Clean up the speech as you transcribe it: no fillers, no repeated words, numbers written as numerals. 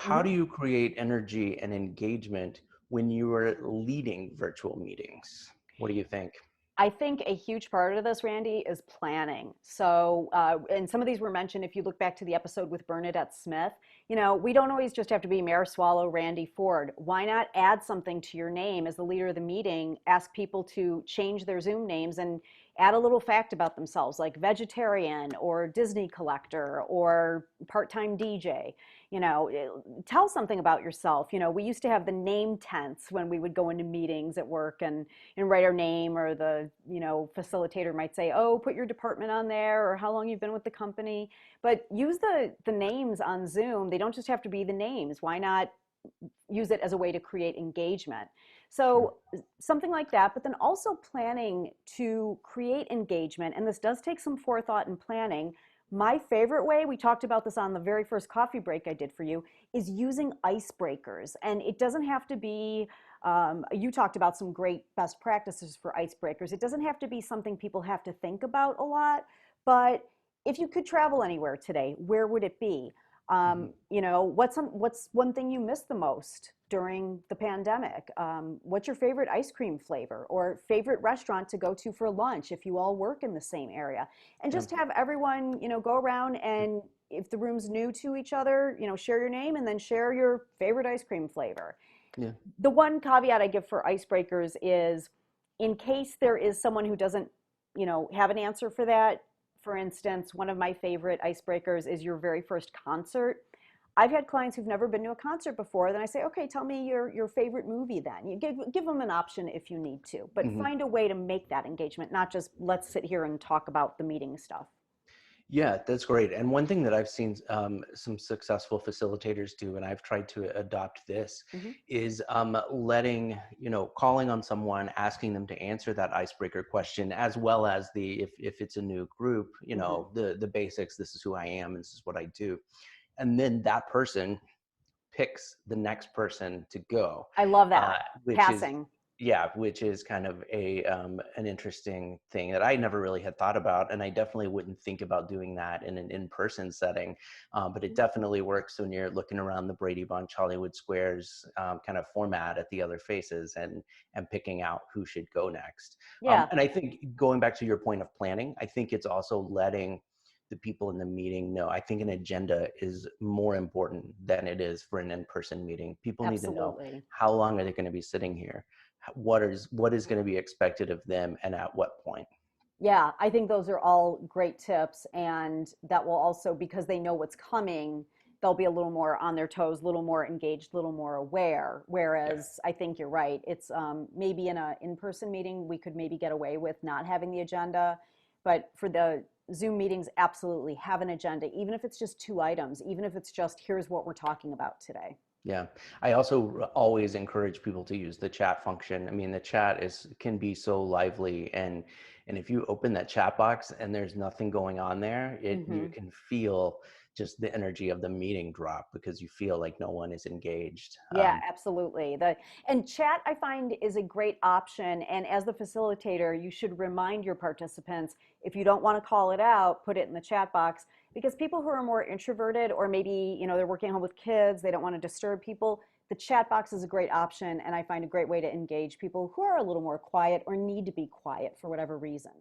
How Mhm. do you create energy and engagement when you are leading virtual meetings? What do you think? I think a huge part of this, Randy, is planning. So, and some of these were mentioned if you look back to the episode with Bernadette Smith. We don't always just have to be Mayor Swallow, Randy Ford. Why not add something to your name as the leader of the meeting? Ask people to change their Zoom names and add a little fact about themselves, like vegetarian or Disney collector or part-time DJ. Tell something about yourself. We used to have the name tents when we would go into meetings at work and write our name, or the facilitator might say, oh, put your department on there or how long you've been with the company. But use the names on Zoom. They don't just have to be the names. Why not use it as a way to create engagement? Sure. So something like that, but then also planning to create engagement, and this does take some forethought and planning. My favorite way, we talked about this on the very first coffee break I did for you, is using icebreakers. And it doesn't have to be, you talked about some great best practices for icebreakers. It doesn't have to be something people have to think about a lot, but if you could travel anywhere today, where would it be? Mhm. What's one thing you missed the most during the pandemic? What's your favorite ice cream flavor or favorite restaurant to go to for lunch if you all work in the same area? And Yeah. just have everyone, go around, Yeah. and if the room's new to each other, share your name and then share your favorite ice cream flavor. Yeah. The one caveat I give for icebreakers is, in case there is someone who doesn't, have an answer for that. For instance, one of my favorite icebreakers is your very first concert. I've had clients who've never been to a concert before. Then I say, okay, tell me your favorite movie then. You give them an option if you need to, but Mhm. find a way to make that engagement, not just let's sit here and talk about the meeting stuff. Yeah, that's great. And one thing that I've seen some successful facilitators do, and I've tried to adopt this, Hmm. is letting, calling on someone, asking them to answer that icebreaker question, as well as if it's a new group, Hmm. the basics, this is who I am, this is what I do. And then that person picks the next person to go, I love uh, that. which is Passing. yeah, which is kind of a an interesting thing that I never really had thought about, and I definitely wouldn't think about doing that in an in-person setting. But it definitely works when you're looking around the Brady Bunch, Hollywood Squares kind of format at the other faces and picking out who should go next. Yeah, And I think going back to your point of planning, I think it's also letting the people in the meeting know. I think an agenda is more important than it is for an in-person meeting. People need to know absolutely. how long are they going to be sitting here, what is going to be expected of them, and at what point. Yeah, I think those are all great tips. And that will also, because they know what's coming, they'll be a little more on their toes, a little more engaged, a little more aware. Yeah. Whereas I think you're right. It's maybe in a in-person meeting, we could maybe get away with not having the agenda. But for the Zoom meetings, absolutely have an agenda, even if it's just two items, even if it's just here's what we're talking about today. Yeah, I also always encourage people to use the chat function. I mean, the chat is can be so lively, and if you open that chat box and there's nothing going on there, you Hmm. can feel just the energy of the meeting drop because you feel like no one is engaged. Yeah, absolutely. And chat, I find, is a great option. And as the facilitator, you should remind your participants, if you don't want to call it out, put it in the chat box. Because people who are more introverted, or maybe, they're working home with kids, they don't want to disturb people, the chat box is a great option. And I find a great way to engage people who are a little more quiet or need to be quiet for whatever reason.